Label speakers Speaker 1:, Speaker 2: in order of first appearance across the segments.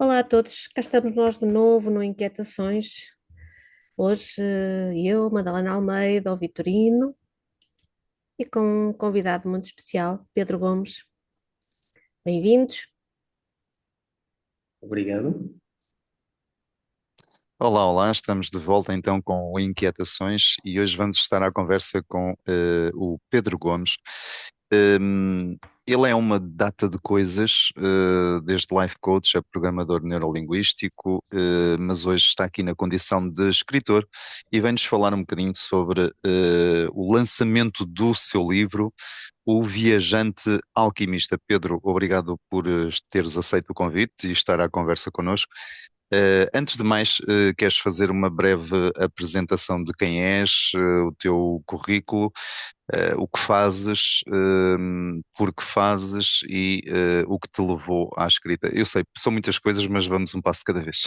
Speaker 1: Olá a todos, cá estamos nós de novo no Inquietações. Hoje eu, Madalena Almeida, o Vitorino e com um convidado muito especial, Pedro Gomes. Bem-vindos.
Speaker 2: Obrigado.
Speaker 3: Olá, olá, estamos de volta então com o Inquietações e hoje vamos estar à conversa com o Pedro Gomes. Ele é uma data de coisas, desde life coach a programador neurolinguístico, mas hoje está aqui na condição de escritor e vem-nos falar um bocadinho sobre o lançamento do seu livro, O Viajante Alquimista. Pedro, obrigado por teres aceito o convite e estar à conversa connosco. Antes de mais, queres fazer uma breve apresentação de quem és, o teu currículo, o que fazes, por que fazes e o que te levou à escrita? Eu sei, são muitas coisas, mas vamos um passo de cada vez.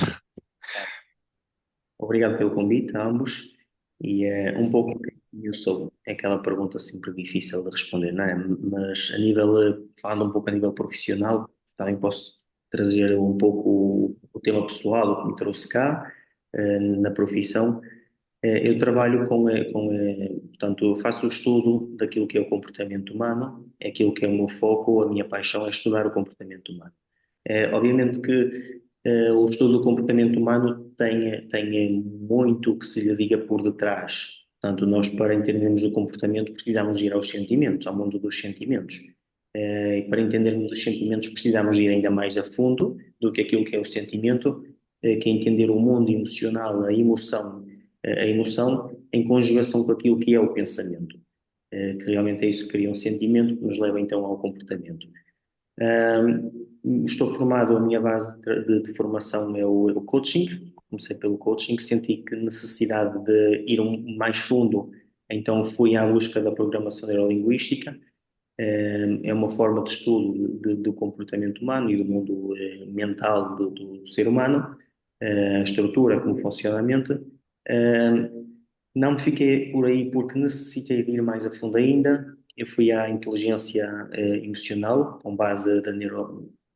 Speaker 2: Obrigado pelo convite a ambos. E é um pouco quem eu sou. É aquela pergunta sempre difícil de responder, não é? Mas falando um pouco a nível profissional, também posso trazer um pouco o tema pessoal, o que me trouxe cá, na profissão. Eu trabalho portanto, eu faço o estudo daquilo que é o comportamento humano, é aquilo que é o meu foco, a minha paixão é estudar o comportamento humano. Obviamente que o estudo do comportamento humano tem muito que se lhe diga por detrás. Portanto, nós, para entendermos o comportamento, precisamos ir aos sentimentos, ao mundo dos sentimentos. E para entendermos os sentimentos, precisamos ir ainda mais a fundo do que aquilo que é o sentimento, que é entender o mundo emocional, a emoção em conjugação com aquilo que é o pensamento. Que realmente é isso que cria um sentimento, que nos leva então ao comportamento. Estou formado, a minha base de formação é o coaching. Comecei pelo coaching, senti que necessidade de ir mais fundo, então fui à busca da programação neurolinguística. É uma forma de estudo do comportamento humano e do mundo mental do ser humano, a estrutura, como funciona a mente. Eh, não me fiquei por aí porque necessitei de ir mais a fundo ainda. Eu fui à inteligência emocional, com base da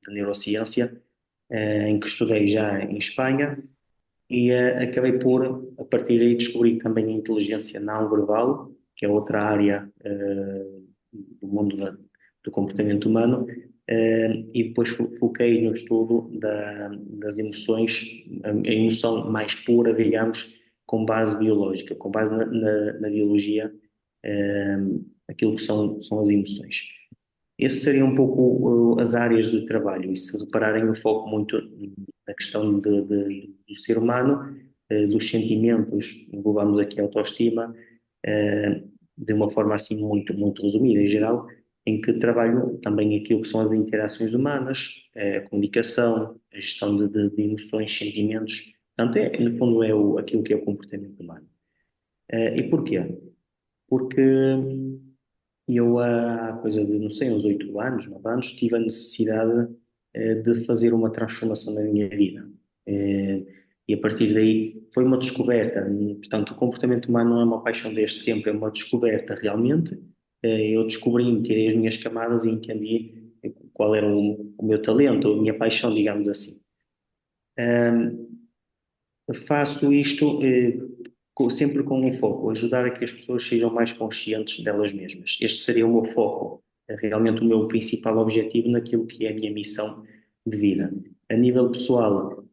Speaker 2: neurociência, em que estudei já em Espanha, e acabei por, a partir daí, descobrir também a inteligência não verbal, que é outra área do mundo do comportamento humano, e depois foquei no estudo das emoções, a emoção mais pura, digamos, com base biológica, com base na biologia, eh, aquilo que são as emoções. Esse seria um pouco as áreas de trabalho, e se repararem, eu foco muito na questão do ser humano, dos sentimentos, englobamos aqui a autoestima, eh, de uma forma assim muito resumida, em geral, em que trabalho também aquilo que são as interações humanas, a comunicação, a gestão de emoções, sentimentos. Portanto, no fundo, aquilo que é o comportamento humano. E porquê? Porque eu, há coisa de, não sei, uns 8 anos, 9 anos, tive a necessidade de fazer uma transformação na minha vida. Eh, e a partir daí foi uma descoberta. Portanto, o comportamento humano não é uma paixão desde sempre, é uma descoberta realmente. Eu descobri, tirei as minhas camadas e entendi qual era o meu talento, a minha paixão, digamos assim. Faço isto sempre com um foco, ajudar a que as pessoas sejam mais conscientes delas mesmas. Este seria o meu foco, é realmente o meu principal objetivo naquilo que é a minha missão de vida. A nível pessoal,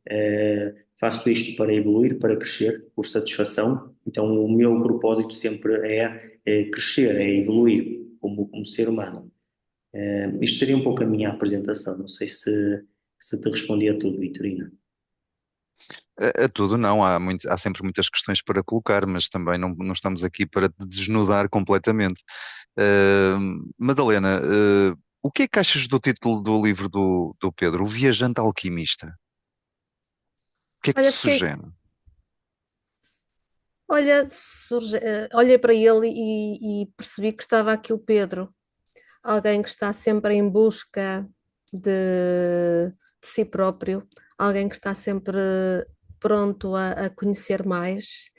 Speaker 2: faço isto para evoluir, para crescer, por satisfação. Então, o meu propósito sempre é crescer, é evoluir como ser humano. Isto seria um pouco a minha apresentação. Não sei se te respondi a tudo, Vitorina.
Speaker 3: A tudo não, há sempre muitas questões para colocar, mas também não estamos aqui para te desnudar completamente. Madalena, o que é que achas do título do livro do Pedro, O Viajante Alquimista? O que é que te
Speaker 1: Olha, fiquei,
Speaker 3: sugere?
Speaker 1: olhei para ele e percebi que estava aqui o Pedro, alguém que está sempre em busca de si próprio, alguém que está sempre pronto a conhecer mais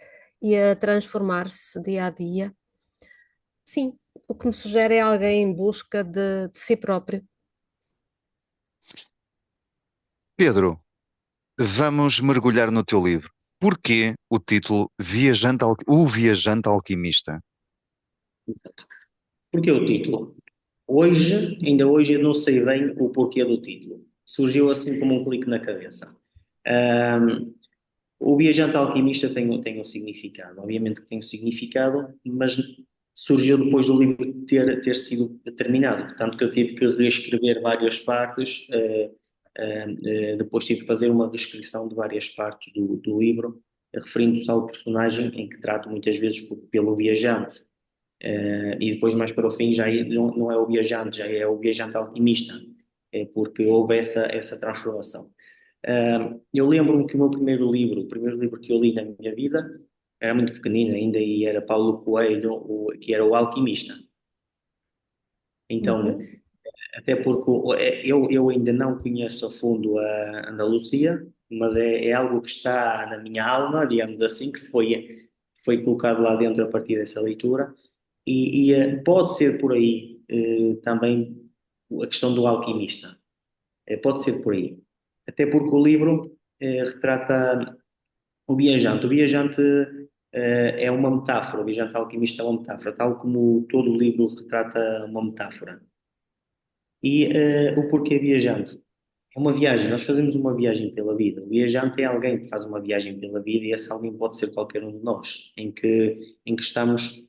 Speaker 1: e a transformar-se dia a dia. Sim, o que me sugere é alguém em busca de si próprio.
Speaker 3: Pedro, Vamos mergulhar no teu livro. Porquê o título O Viajante Alquimista?
Speaker 2: Exato. Porquê o título? Ainda hoje, eu não sei bem o porquê do título. Surgiu assim como um clique na cabeça. Ahm, o viajante alquimista tem um significado. Obviamente que tem um significado, mas surgiu depois do livro ter sido terminado. Tanto que eu tive que reescrever várias partes, depois tive que fazer uma reescrição de várias partes do livro, referindo-se ao personagem em que trato muitas vezes pelo viajante. E depois, mais para o fim, não é o viajante, já é o viajante alquimista, porque houve essa transformação. Eu lembro-me que o primeiro livro que eu li na minha vida, era muito pequenino ainda e era Paulo Coelho, que era o Alquimista. Então,
Speaker 1: Uhum.
Speaker 2: até porque eu ainda não conheço a fundo a Andaluzia, mas é algo que está na minha alma, digamos assim, que foi colocado lá dentro a partir dessa leitura. Pode ser por aí também a questão do alquimista. Pode ser por aí. Até porque o livro retrata o viajante. O viajante é uma metáfora, o viajante alquimista é uma metáfora, tal como todo o livro retrata uma metáfora. O porquê viajante? É uma viagem, nós fazemos uma viagem pela vida. O viajante é alguém que faz uma viagem pela vida e esse alguém pode ser qualquer um de nós, em que estamos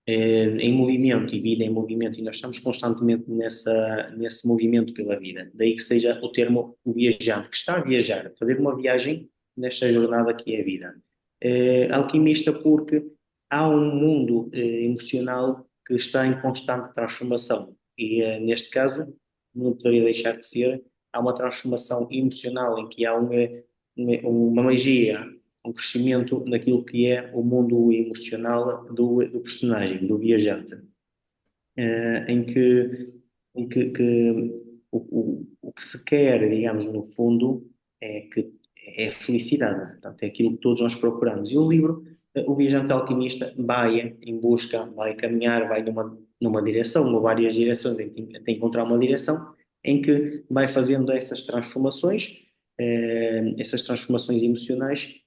Speaker 2: em movimento e vida em movimento e nós estamos constantemente nesse movimento pela vida. Daí que seja o termo o viajante, que está a viajar, a fazer uma viagem nesta jornada que é a vida. Alquimista porque há um mundo emocional que está em constante transformação e neste caso não poderia deixar de ser, há uma transformação emocional em que há uma magia, um crescimento naquilo que é o mundo emocional do personagem, do viajante, em que o que se quer, digamos, no fundo, é felicidade. Portanto, é aquilo que todos nós procuramos. E o livro, o viajante alquimista, vai em busca, vai caminhar, vai numa direção, ou várias direções, até encontrar uma direção em que vai fazendo essas transformações emocionais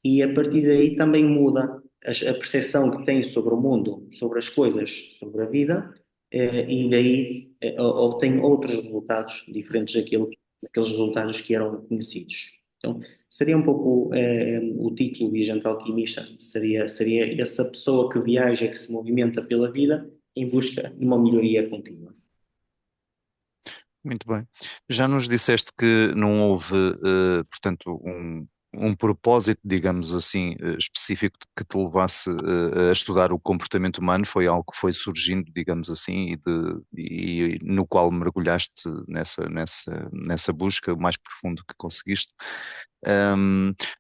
Speaker 2: e a partir daí também muda a percepção que tem sobre o mundo, sobre as coisas, sobre a vida, e daí obtém outros resultados diferentes daqueles resultados que eram conhecidos. Então, seria um pouco o título Viajante Alquimista, seria essa pessoa que viaja, que se movimenta pela vida em busca de uma melhoria contínua.
Speaker 3: Muito bem. Já nos disseste que não houve, portanto, um propósito, digamos assim, específico que te levasse a estudar o comportamento humano, foi algo que foi surgindo, digamos assim, e no qual mergulhaste nessa busca o mais profundo que conseguiste.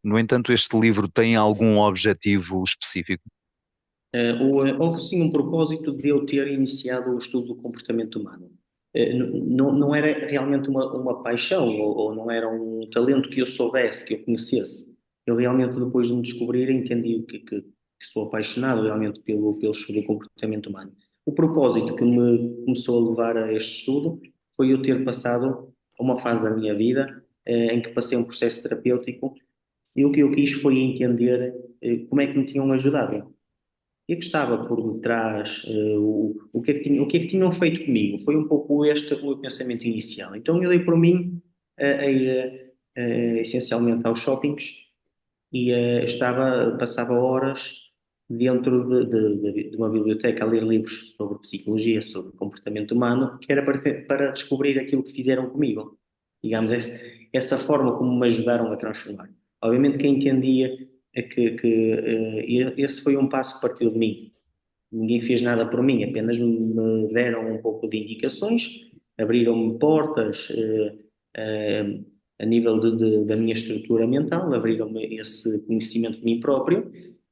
Speaker 3: No entanto, este livro tem algum objetivo específico?
Speaker 2: Houve sim um propósito de eu ter iniciado o estudo do comportamento humano. Não era realmente uma paixão ou não era um talento que eu soubesse, que eu conhecesse. Eu realmente, depois de me descobrir, entendi que sou apaixonado realmente pelo estudo do comportamento humano. O propósito que me começou a levar a este estudo foi eu ter passado uma fase da minha vida em que passei um processo terapêutico e o que eu quis foi entender como é que me tinham ajudado e que estava por detrás, o que é que tinham feito comigo. Foi um pouco este o meu pensamento inicial. Então eu dei por mim a ir essencialmente aos shoppings e passava horas dentro de uma biblioteca a ler livros sobre psicologia, sobre comportamento humano, que era para descobrir aquilo que fizeram comigo. Digamos, essa forma como me ajudaram a transformar. Obviamente que entendia esse foi um passo que partiu de mim. Ninguém fez nada por mim, apenas me deram um pouco de indicações, abriram-me portas a nível da minha estrutura mental, abriram-me esse conhecimento de mim próprio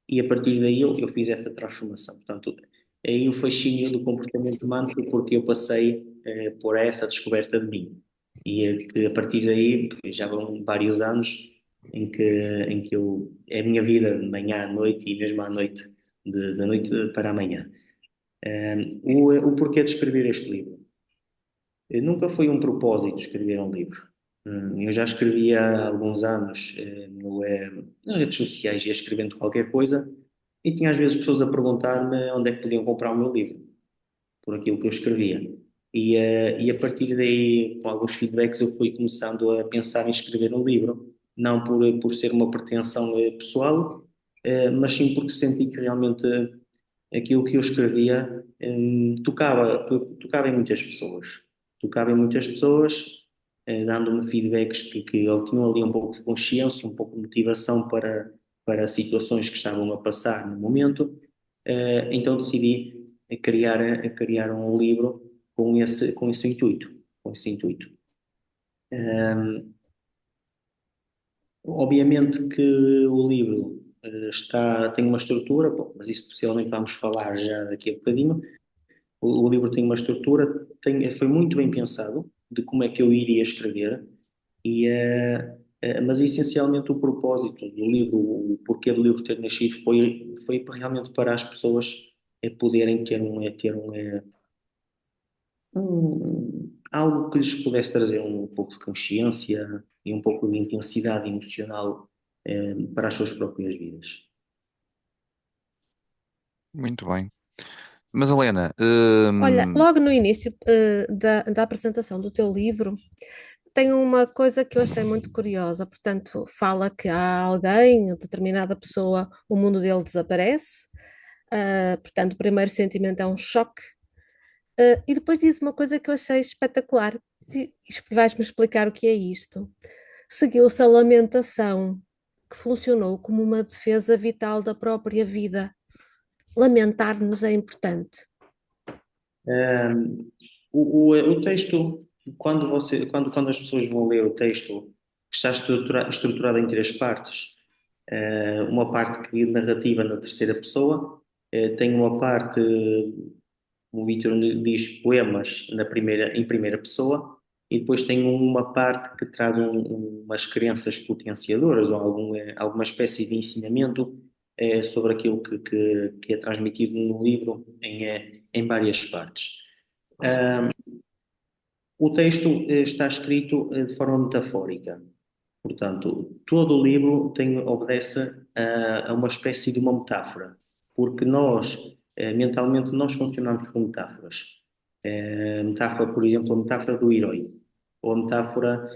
Speaker 2: e a partir daí eu fiz essa transformação. Portanto, aí o fascínio do comportamento humano foi porque eu passei por essa descoberta de mim. Que a partir daí, já vão vários anos em que é a minha vida de manhã à noite e mesmo à noite da noite para amanhã. O porquê de escrever este livro? Nunca foi um propósito escrever um livro. Eu já escrevi há alguns anos nas redes sociais, ia escrevendo qualquer coisa, e tinha às vezes pessoas a perguntar-me onde é que podiam comprar o meu livro, por aquilo que eu escrevia. E a partir daí, com alguns feedbacks, eu fui começando a pensar em escrever um livro, não por ser uma pretensão pessoal, mas sim porque senti que realmente aquilo que eu escrevia tocava em muitas pessoas. Tocava em muitas pessoas, dando-me feedbacks que obtinham ali um pouco de consciência, um pouco de motivação para situações que estavam a passar no momento. Então decidi a criar um livro com esse intuito. Com esse intuito. Obviamente que o livro tem uma estrutura, bom, mas isso possivelmente vamos falar já daqui a bocadinho. O livro tem uma estrutura, foi muito bem pensado de como é que eu iria escrever, mas essencialmente o propósito do livro, o porquê do livro ter nascido foi realmente para as pessoas poderem ter algo que lhes pudesse trazer um pouco de consciência e um pouco de intensidade emocional para as suas próprias vidas.
Speaker 3: Muito bem. Mas Helena,
Speaker 1: Olha, logo no início, da apresentação do teu livro, tem uma coisa que eu achei muito curiosa. Portanto, fala que há alguém, determinada pessoa, o mundo dele desaparece. Portanto, o primeiro sentimento é um choque. E depois diz uma coisa que eu achei espetacular. Vais-me explicar o que é isto. Seguiu-se a lamentação, que funcionou como uma defesa vital da própria vida. Lamentar-nos é importante.
Speaker 2: Um, o texto, quando as pessoas vão ler o texto, que está estruturado em três partes, uma parte que é narrativa na terceira pessoa, tem uma parte, o Vítor diz poemas em primeira pessoa, e depois tem uma parte que traz umas crenças potenciadoras ou alguma espécie de ensinamento sobre aquilo que é transmitido no livro em várias partes. O texto está escrito de forma metafórica. Portanto, todo o livro obedece a uma espécie de uma metáfora, porque mentalmente, nós funcionamos com metáforas. Metáfora, por exemplo, a metáfora do herói, ou a metáfora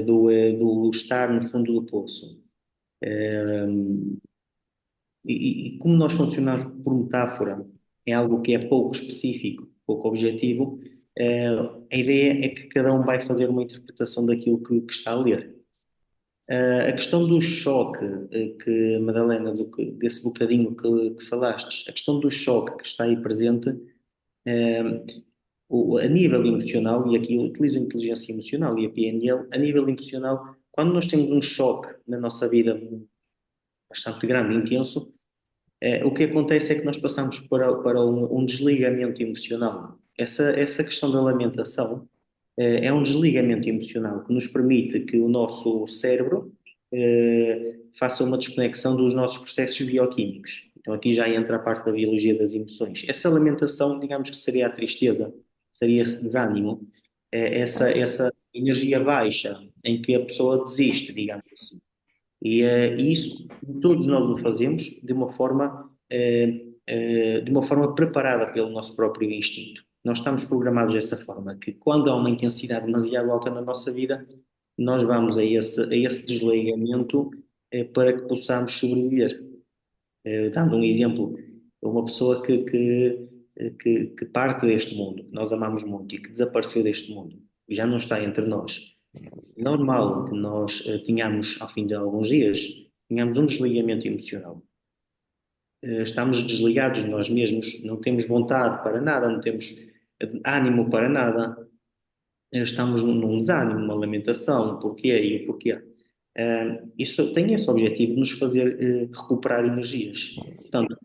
Speaker 2: do estar no fundo do poço. Eh, e como nós funcionamos por metáfora, é algo que é pouco específico, pouco objetivo, a ideia é que cada um vai fazer uma interpretação daquilo que está a ler. A questão do choque, Madalena, desse bocadinho que falaste, a questão do choque que está aí presente, eh, a nível emocional, e aqui eu utilizo a inteligência emocional e a PNL, a nível emocional, quando nós temos um choque na nossa vida bastante grande e intenso, o que acontece é que nós passamos para um desligamento emocional. Essa questão da lamentação é um desligamento emocional que nos permite que o nosso cérebro faça uma desconexão dos nossos processos bioquímicos. Então aqui já entra a parte da biologia das emoções. Essa lamentação, digamos que seria a tristeza, seria esse desânimo, essa energia baixa em que a pessoa desiste, digamos assim. E isso todos nós o fazemos de uma forma preparada pelo nosso próprio instinto. Nós estamos programados dessa forma, que quando há uma intensidade demasiado alta na nossa vida, nós vamos a esse desligamento para que possamos sobreviver. Dando um exemplo, uma pessoa que parte deste mundo, que nós amamos muito e que desapareceu deste mundo, e já não está entre nós. É normal que nós tenhamos, ao fim de alguns dias, tenhamos um desligamento emocional. Estamos desligados de nós mesmos, não temos vontade para nada, não temos ânimo para nada, estamos num desânimo, numa lamentação, o porquê e o porquê. Isso tem esse objetivo de nos fazer recuperar energias. Portanto,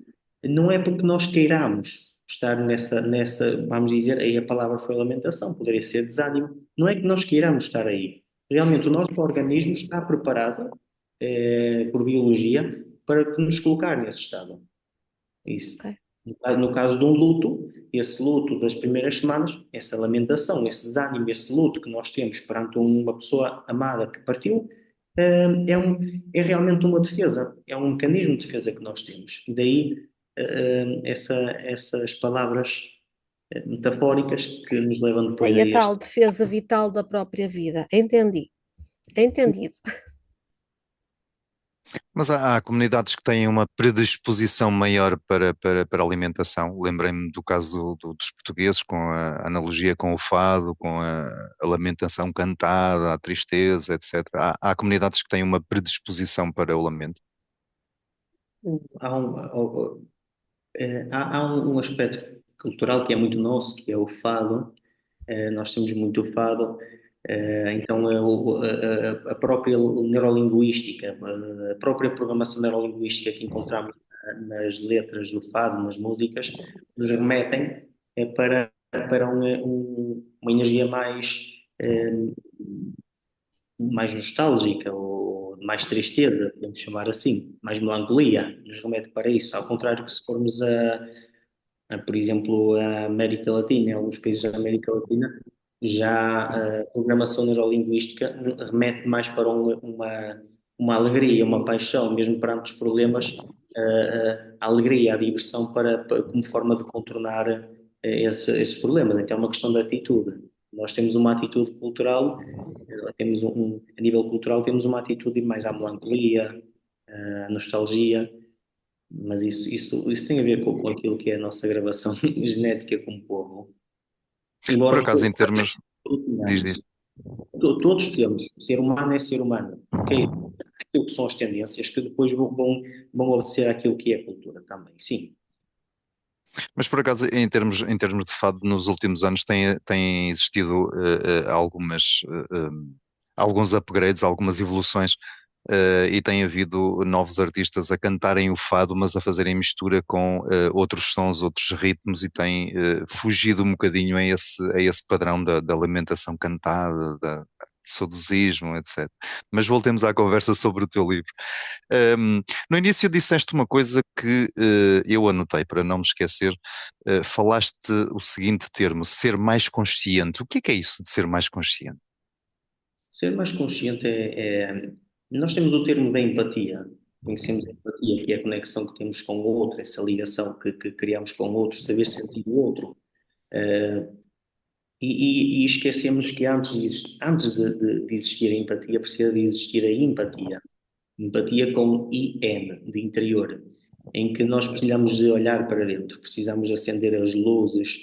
Speaker 2: não é porque nós queiramos estar vamos dizer, aí a palavra foi lamentação, poderia ser desânimo, não é que nós queiramos estar aí. Realmente o nosso organismo está preparado, por biologia, para nos colocar nesse estado. Isso.
Speaker 1: Ok.
Speaker 2: No caso de um luto, esse luto das primeiras semanas, essa lamentação, esse desânimo, esse luto que nós temos perante uma pessoa amada que partiu, é realmente uma defesa, é um mecanismo de defesa que nós temos. E daí essas palavras metafóricas que nos levam depois
Speaker 1: Aí
Speaker 2: a
Speaker 1: a tal
Speaker 2: este.
Speaker 1: defesa vital da própria vida. Entendi. Entendido.
Speaker 3: Mas há comunidades que têm uma predisposição maior para a alimentação. Lembrei-me do caso dos portugueses, com a analogia com o fado, com a lamentação cantada, a tristeza, etc. Há comunidades que têm uma predisposição para o lamento.
Speaker 2: Há um aspecto cultural que é muito nosso, que é o fado. Nós temos muito o fado. Então, a própria neurolinguística, a própria programação neurolinguística que encontramos nas letras do fado, nas músicas, nos remetem para uma energia mais nostálgica ou mais tristeza, podemos chamar assim, mais melancolia, nos remete para isso. Ao contrário que se formos por exemplo, a América Latina, em alguns países da América Latina, já a programação neurolinguística remete mais para uma alegria, uma paixão, mesmo perante os problemas, a alegria, a diversão como forma de contornar esses problemas. Então é uma questão de atitude. Nós temos uma atitude cultural, a nível cultural temos uma atitude mais à melancolia, à nostalgia, mas isso tem a ver com aquilo que é a nossa gravação genética como povo.
Speaker 3: Por
Speaker 2: Embora
Speaker 3: acaso, em
Speaker 2: todos
Speaker 3: termos. Diz,
Speaker 2: tenhamos,
Speaker 3: diz.
Speaker 2: todos temos, ser humano é ser humano, ok? Aquilo que são as tendências que depois vão obedecer àquilo que é a cultura também, sim.
Speaker 3: Mas por acaso, em termos de fado, nos últimos anos tem existido alguns upgrades, algumas evoluções, e tem havido novos artistas a cantarem o fado, mas a fazerem mistura com outros sons, outros ritmos, e tem fugido um bocadinho a esse padrão da lamentação cantada, saudosismo, etc. Mas voltemos à conversa sobre o teu livro. No início disseste uma coisa que eu anotei para não me esquecer. Falaste o seguinte termo, ser mais consciente. O que é isso de ser mais consciente?
Speaker 2: Ser mais consciente nós temos o termo da empatia. Conhecemos a empatia, que é a conexão que temos com o outro, essa ligação que criamos com o outro, saber sentir o outro. Eh, e esquecemos que antes de existir a empatia, precisa de existir a empatia. Empatia com IN, de interior, em que nós precisamos de olhar para dentro, precisamos acender as luzes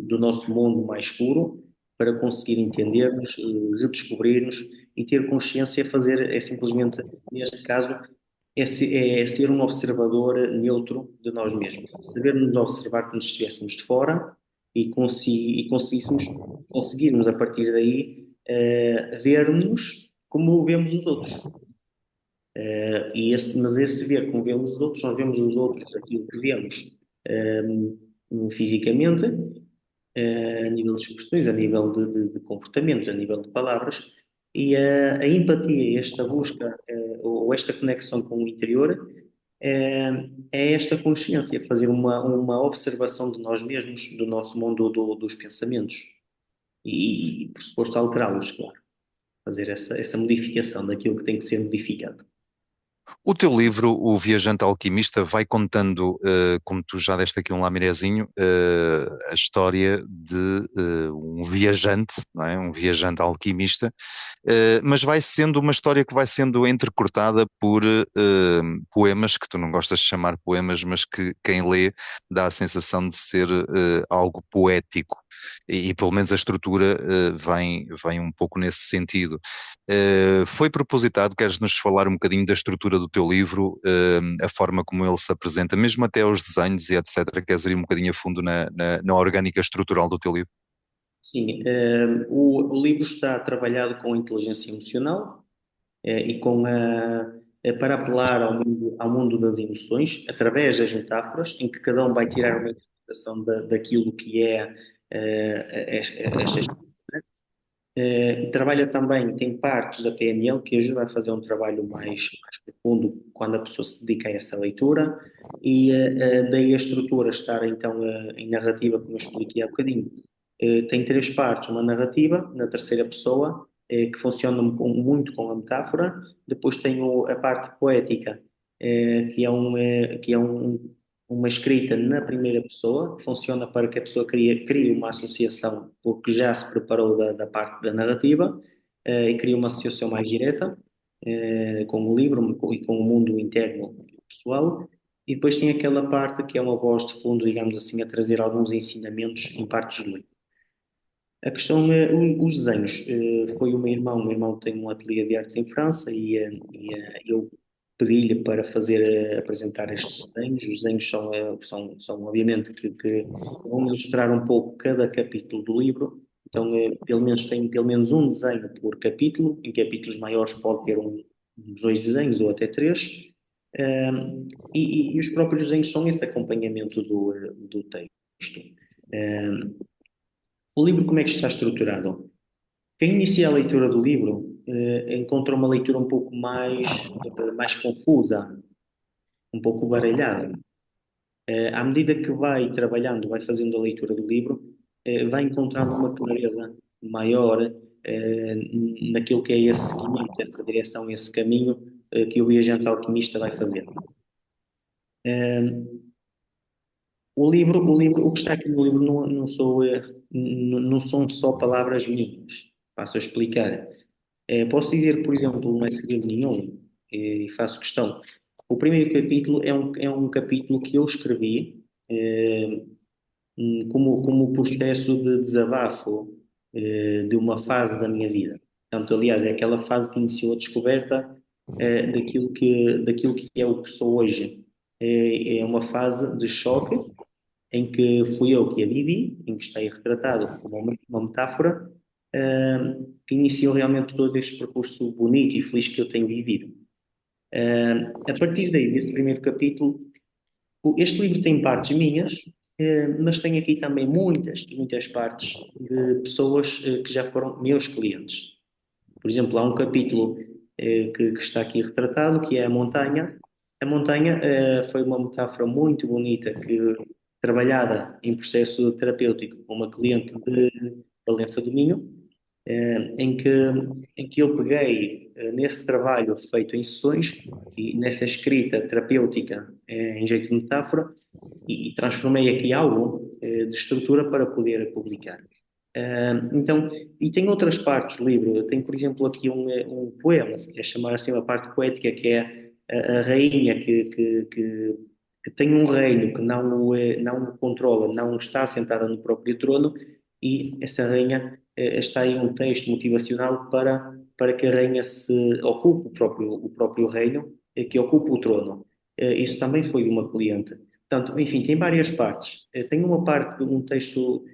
Speaker 2: do nosso mundo mais escuro para conseguir entender-nos, redescobrir-nos e ter consciência, fazer, é simplesmente, neste caso, é ser um observador neutro de nós mesmos, saber nos observar como se estivéssemos de fora e conseguirmos a partir daí ver-nos como vemos os outros. Mas esse ver como vemos os outros, nós vemos os outros aquilo que vemos fisicamente, a nível de expressões, a nível de comportamentos, a nível de palavras, e a empatia, esta busca ou esta conexão com o interior é esta consciência, fazer uma observação de nós mesmos, do nosso mundo dos pensamentos e por suposto, alterá-los, claro. Fazer essa modificação daquilo que tem que ser modificado.
Speaker 3: O teu livro, O Viajante Alquimista, vai contando, como tu já deste aqui um lamirezinho, a história de um viajante, não é? Um viajante alquimista, mas vai sendo uma história que vai sendo entrecortada por poemas, que tu não gostas de chamar poemas, mas que quem lê dá a sensação de ser algo poético. E pelo menos a estrutura vem um pouco nesse sentido. Foi propositado, queres nos falar um bocadinho da estrutura do teu livro, a forma como ele se apresenta, mesmo até os desenhos e etc. Queres ir um bocadinho a fundo na orgânica estrutural do teu livro?
Speaker 2: Sim, o livro está trabalhado com a inteligência emocional e para apelar ao mundo das emoções, através das metáforas, em que cada um vai tirar uma interpretação daquilo que é estas Trabalha também, tem partes da PNL que ajuda a fazer um trabalho mais profundo quando a pessoa se dedica a essa leitura e daí a estrutura estar então em narrativa, como eu expliquei há bocadinho. Tem três partes, uma narrativa na terceira pessoa, que funciona muito com a metáfora, depois tem a parte poética, que é uma escrita na primeira pessoa, que funciona para que a pessoa crie uma associação, porque já se preparou da parte da narrativa, e cria uma associação mais direta, com o livro e com o mundo interno pessoal. E depois tem aquela parte que é uma voz de fundo, digamos assim, a trazer alguns ensinamentos em partes do livro. A questão é os desenhos. Foi o meu irmão tem um ateliê de artes em França e eu pedi-lhe para apresentar estes desenhos. Os desenhos são obviamente, que vão ilustrar um pouco cada capítulo do livro. Então, tem pelo menos um desenho por capítulo. Em capítulos maiores pode ter uns dois desenhos ou até três. E os próprios desenhos são esse acompanhamento do texto. O livro, como é que está estruturado? Quem inicia a leitura do livro encontra uma leitura um pouco mais confusa, um pouco baralhada. À medida que vai trabalhando, vai fazendo a leitura do livro, vai encontrando uma clareza maior naquilo que é esse seguimento, essa direção, esse caminho que o viajante alquimista vai fazer. O que está aqui no livro não são só palavras minhas. Passo a explicar. Posso dizer, por exemplo, não é segredo nenhum, e faço questão. O primeiro capítulo é um capítulo que eu escrevi como processo de desabafo de uma fase da minha vida. Portanto, aliás, é aquela fase que iniciou a descoberta daquilo que é o que sou hoje. É uma fase de choque em que fui eu que a vivi, em que está aí retratado como uma metáfora, que iniciou realmente todo este percurso bonito e feliz que eu tenho vivido. A partir daí, desse primeiro capítulo, este livro tem partes minhas, mas tem aqui também muitas partes de pessoas que já foram meus clientes. Por exemplo, há um capítulo que está aqui retratado, que é a montanha. A montanha foi uma metáfora muito bonita trabalhada em processo terapêutico com uma cliente de Valença do Minho, em que eu peguei nesse trabalho feito em sessões e nessa escrita terapêutica em jeito de metáfora e transformei aqui algo de estrutura para poder publicar. Então, e tem outras partes do livro. Tem, por exemplo, aqui um poema, se quer chamar assim, uma parte poética, que é a rainha que tem um reino que não o controla, não está sentada no próprio trono, e essa rainha está aí um texto motivacional para que a rainha se ocupe o próprio reino, que ocupe o trono. Isso também foi uma cliente. Portanto, enfim, tem várias partes. Tem uma parte, um texto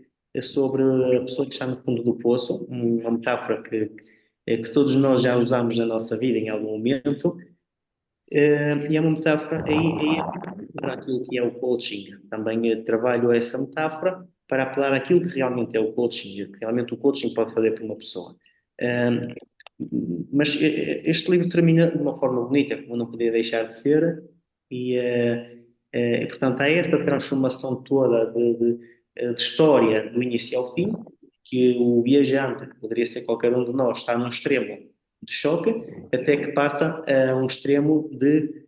Speaker 2: sobre a pessoa que está no fundo do poço, uma metáfora que todos nós já usamos na nossa vida em algum momento, e é uma metáfora aí para aquilo que é o coaching. Também trabalho essa metáfora para apelar àquilo que realmente é o coaching, que realmente o coaching pode fazer por uma pessoa. Eh, mas este livro termina de uma forma bonita, como não podia deixar de ser, portanto há essa transformação toda de história do início ao fim, que o viajante, que poderia ser qualquer um de nós, está num extremo de choque, até que passa a um extremo de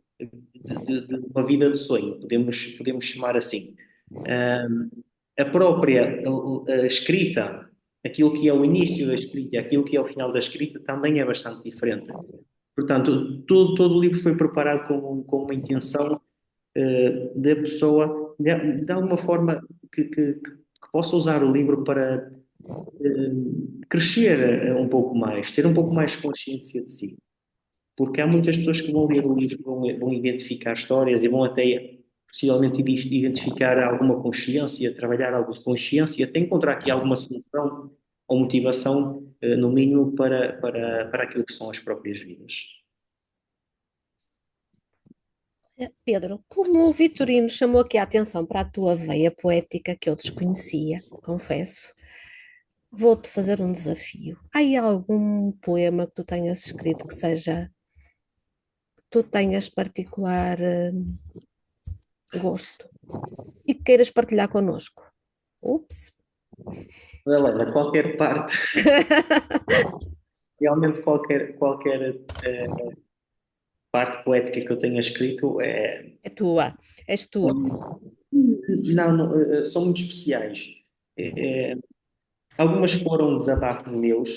Speaker 2: uma vida de sonho, podemos chamar assim. A própria escrita, aquilo que é o início da escrita e aquilo que é o final da escrita, também é bastante diferente. Portanto, todo o livro foi preparado com uma intenção da pessoa, de alguma forma, que possa usar o livro para crescer um pouco mais, ter um pouco mais consciência de si. Porque há muitas pessoas que vão ler o livro, vão identificar histórias e vão até possivelmente identificar alguma consciência, trabalhar algo de consciência, até encontrar aqui alguma solução ou motivação, no mínimo, para aquilo que são as próprias vidas.
Speaker 1: Pedro, como o Vitorino chamou aqui a atenção para a tua veia poética, que eu desconhecia, confesso, Vou-te fazer um desafio. Há aí algum poema que tu tenhas escrito que seja, que tu tenhas particular gosto e que queiras partilhar connosco? Ups.
Speaker 2: Helena, qualquer parte, realmente qualquer parte poética que eu tenha escrito
Speaker 1: É tua, és tu.
Speaker 2: não, são muito especiais. É, algumas foram desabafos meus,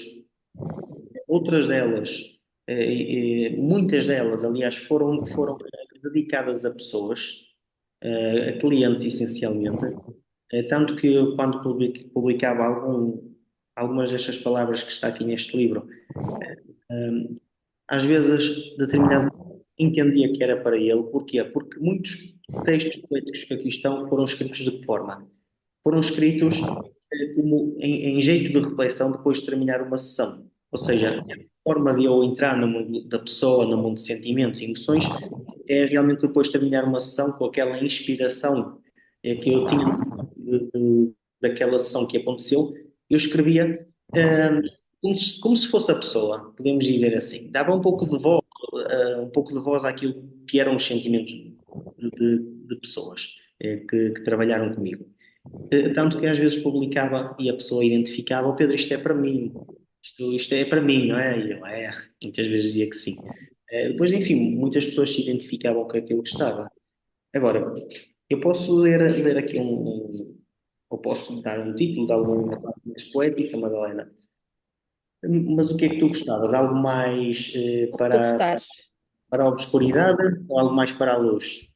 Speaker 2: outras delas, muitas delas, aliás, foram dedicadas a pessoas, a clientes essencialmente. Tanto que eu, quando publicava algumas destas palavras que está aqui neste livro, às vezes determinado entendia que era para ele. Porquê? Porque muitos textos poéticos que aqui estão foram escritos de que forma? Foram escritos como em jeito de reflexão depois de terminar uma sessão. Ou seja, a forma de eu entrar no mundo da pessoa, no mundo de sentimentos e emoções, é realmente depois de terminar uma sessão com aquela inspiração que eu tinha daquela sessão que aconteceu, eu escrevia como se fosse a pessoa, podemos dizer assim. Dava um pouco de voz àquilo que eram os sentimentos de pessoas que trabalharam comigo. Tanto que às vezes publicava e a pessoa identificava: "Oh, Pedro, isto é para mim, isto é para mim, não é?" E eu, muitas vezes dizia que sim. Depois, enfim, muitas pessoas se identificavam com aquilo que estava. Agora, eu posso ler aqui ou posso dar um título de alguma parte mais poética, Madalena. Mas o que é que tu gostavas? Algo mais
Speaker 1: O que tu gostares.
Speaker 2: para a obscuridade ou algo mais para a luz?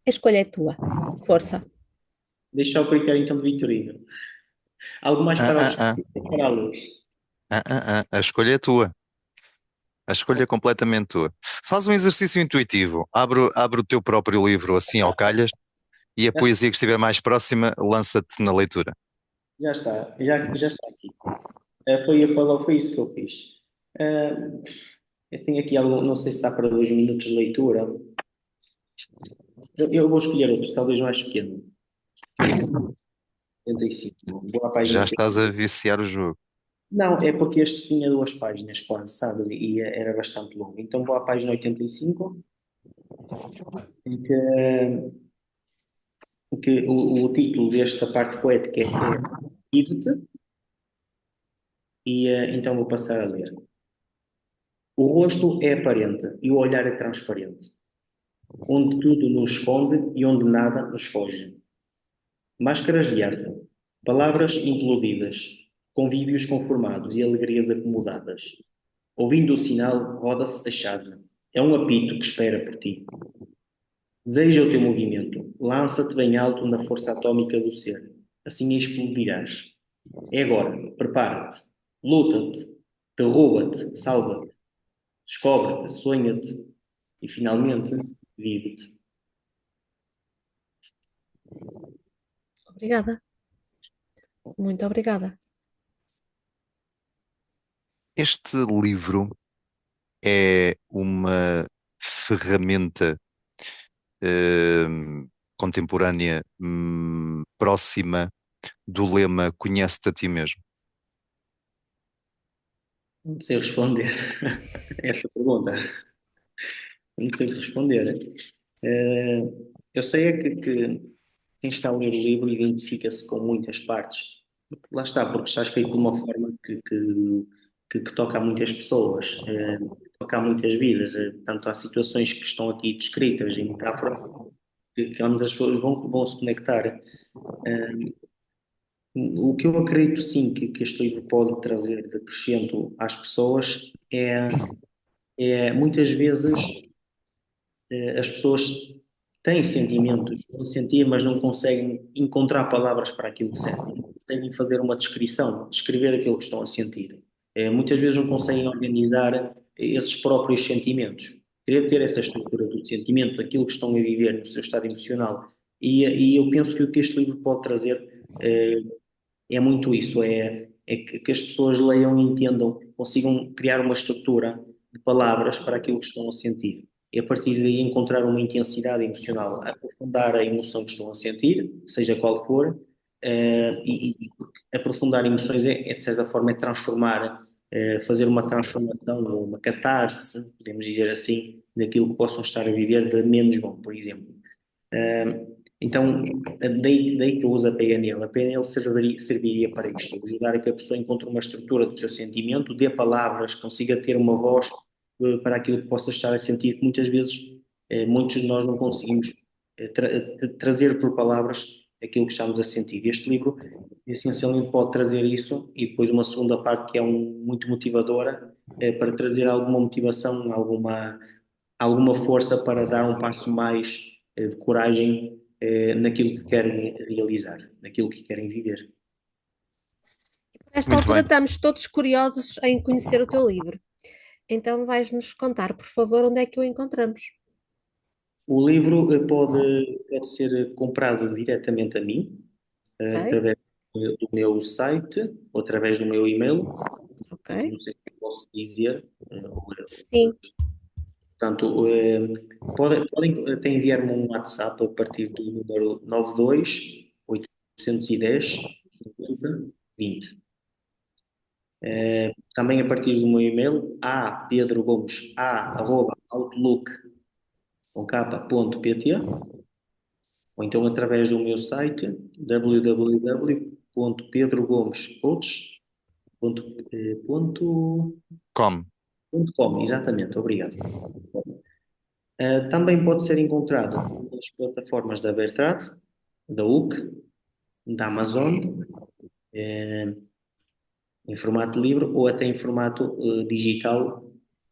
Speaker 1: A escolha é tua. Força.
Speaker 2: Deixa ao critério então de Vitorino. Algo mais
Speaker 3: Ah,
Speaker 2: para a
Speaker 3: ah, ah,
Speaker 2: obscuridade ou para a luz?
Speaker 3: A escolha é tua. A escolha é completamente tua. Faz um exercício intuitivo. Abre o teu próprio livro assim ao calhas e a
Speaker 2: Já está,
Speaker 3: poesia que estiver mais próxima, lança-te na leitura.
Speaker 2: já está aqui. Foi isso que eu fiz. Uh, eu tenho aqui algo, não sei se está para 2 minutos de leitura. Eu vou escolher outros, talvez mais pequeno. 85. Vou à página
Speaker 3: Já
Speaker 2: 80.
Speaker 3: estás a viciar o jogo.
Speaker 2: Não, é porque este tinha 2 páginas quase, sabes? E era bastante longo. Então vou à página 85, em que o título desta parte poética é Vive-te, e então vou passar a ler. O rosto é aparente e o olhar é transparente, onde tudo nos esconde e onde nada nos foge. Máscaras de arte, palavras implodidas, convívios conformados e alegrias acomodadas. Ouvindo o sinal, roda-se a chave. É um apito que espera por ti. Deseja o teu movimento. Lança-te bem alto na força atómica do ser. Assim explodirás. É agora. Prepara-te. Luta-te. Derruba-te. Salva-te. Descobre-te. Sonha-te. E, finalmente, vive-te.
Speaker 1: Obrigada. Muito obrigada.
Speaker 3: Este livro é uma ferramenta contemporânea próxima do lema Conhece-te a ti mesmo.
Speaker 2: Não sei responder essa pergunta. Não sei responder. Eh, eu sei é que quem está a ler o livro identifica-se com muitas partes. Lá está, porque está escrito de uma forma que toca a muitas pessoas, toca a muitas vidas. Portanto, há situações que estão aqui descritas em metáfora que onde as pessoas vão se conectar. Eh, o que eu acredito, sim, que este livro pode trazer de acrescento às pessoas é muitas vezes as pessoas têm sentimentos, vão sentir, mas não conseguem encontrar palavras para aquilo que sentem. Não conseguem fazer uma descrição, descrever aquilo que estão a sentir. Muitas vezes não conseguem organizar esses próprios sentimentos. Querer ter essa estrutura do sentimento, daquilo que estão a viver no seu estado emocional. E eu penso que o que este livro pode trazer é muito isso, é que as pessoas leiam e entendam, consigam criar uma estrutura de palavras para aquilo que estão a sentir. E a partir daí encontrar uma intensidade emocional, aprofundar a emoção que estão a sentir, seja qual for, e aprofundar emoções de certa forma, é transformar, fazer uma transformação, ou uma catarse, podemos dizer assim, daquilo que possam estar a viver de menos bom, por exemplo. Então, daí que eu uso a PNL. A PNL serviria para isto, ajudar a que a pessoa encontre uma estrutura do seu sentimento, dê palavras, consiga ter uma voz para aquilo que possa estar a sentir, que muitas vezes muitos de nós não conseguimos trazer por palavras aquilo que estamos a sentir. Este livro essencialmente pode trazer isso e depois uma segunda parte que é muito motivadora para trazer alguma motivação, alguma força para dar um passo mais de coragem naquilo que querem realizar, naquilo que querem viver.
Speaker 1: Nesta
Speaker 3: Muito
Speaker 1: altura
Speaker 3: bem.
Speaker 1: estamos todos curiosos em conhecer o teu livro. Então vais-nos contar, por favor, onde é que o encontramos.
Speaker 2: O livro pode ser comprado diretamente a mim,
Speaker 1: Ok?
Speaker 2: através do meu site ou através do meu e-mail.
Speaker 1: Ok?
Speaker 2: Não sei se posso dizer.
Speaker 1: Sim.
Speaker 2: Portanto, podem até enviar-me um WhatsApp a partir do número 92 810 50 20. Também a partir do meu e-mail, pedrogomes@outlook.pt, ou então através do meu site
Speaker 3: Como?
Speaker 2: www.pedrogomes.com. Exatamente, obrigado. Também pode ser encontrado nas plataformas da Bertrand, da UC, da Amazon, eh, em formato livre ou até em formato digital,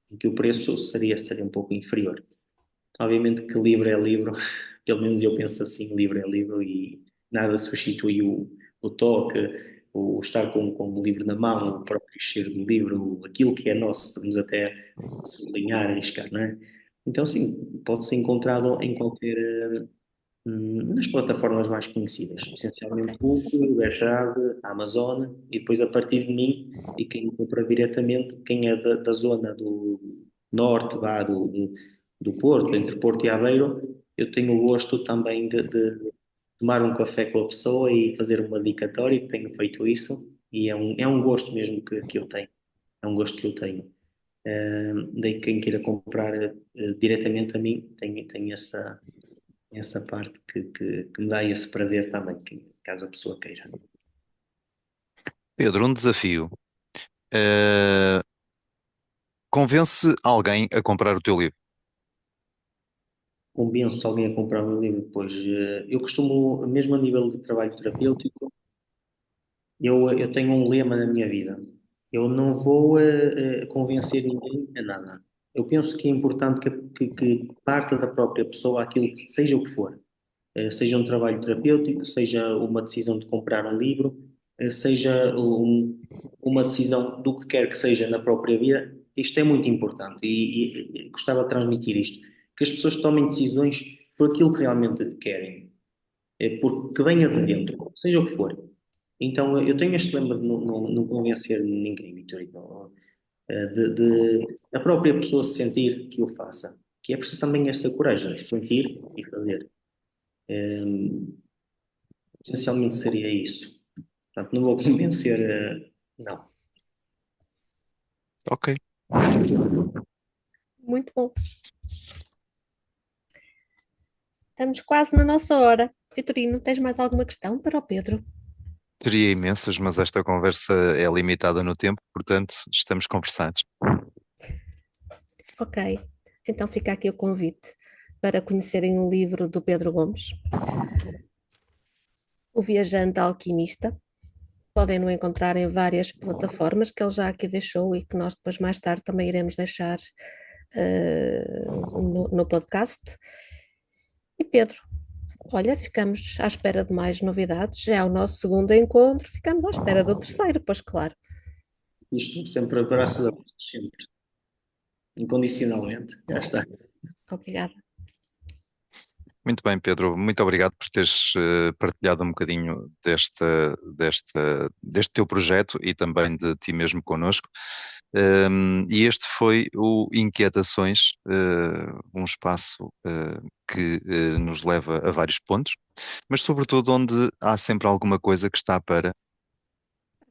Speaker 2: em que o preço seria um pouco inferior. Obviamente que livro é livro, pelo menos eu penso assim, livro é livro e nada substitui o toque, o estar com o livro na mão, o próprio cheiro do livro, aquilo que é nosso, podemos até sublinhar, arriscar, não é? Então, sim, pode ser encontrado em qualquer, nas plataformas mais conhecidas,
Speaker 1: Ok.
Speaker 2: essencialmente Google, Bertrand, Amazon, e depois a partir de mim, e quem compra diretamente, quem é da zona do norte, do Porto, entre Porto e Aveiro, eu tenho o gosto também de tomar um café com a pessoa e fazer uma dedicatória, que tenho feito isso, e é um gosto mesmo que eu tenho, é um gosto que eu tenho. Daí que quem queira comprar diretamente a mim tem essa parte que me dá esse prazer também, caso a pessoa queira.
Speaker 3: Pedro, um desafio. Eh, Convence alguém a comprar o teu livro.
Speaker 2: Convenço alguém a comprar o meu livro, pois eu costumo, mesmo a nível de trabalho terapêutico, eu tenho um lema na minha vida. Eu não vou convencer ninguém a nada. Eu penso que é importante que parta da própria pessoa aquilo que seja o que for. Seja um trabalho terapêutico, seja uma decisão de comprar um livro, seja uma decisão do que quer que seja na própria vida, isto é muito importante e gostava de transmitir isto, que as pessoas tomem decisões por aquilo que realmente querem, porque venha de dentro, seja o que for. Então, eu tenho este lema de não convencer ninguém, Vitor, de a própria pessoa se sentir que o faça, que é preciso também esta coragem de sentir e fazer. Essencialmente seria isso. Portanto, não vou convencer, não.
Speaker 3: Ok.
Speaker 1: Muito bom. Estamos quase na nossa hora. Vitorino, tens mais alguma questão para o Pedro?
Speaker 3: Teria imensas, mas esta conversa é limitada no tempo, portanto, estamos conversados.
Speaker 1: Ok. Então fica aqui o convite para conhecerem o livro do Pedro Gomes, O Viajante Alquimista. Podem no encontrar em várias plataformas que ele já aqui deixou e que nós depois mais tarde também iremos deixar no podcast. E Pedro, olha, ficamos à espera de mais novidades. Já é o nosso segundo encontro, ficamos à espera do terceiro, pois claro.
Speaker 2: Isto sempre abraços a sempre, incondicionalmente. Já está.
Speaker 1: Obrigada.
Speaker 3: Muito bem, Pedro, muito obrigado por teres partilhado um bocadinho deste teu projeto e também de ti mesmo connosco. E este foi o Inquietações, um espaço que nos leva a vários pontos, mas sobretudo onde há sempre alguma coisa que está para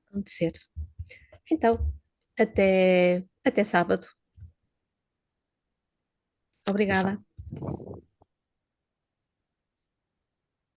Speaker 1: acontecer. Então, até sábado.
Speaker 3: atenção.
Speaker 1: Obrigada.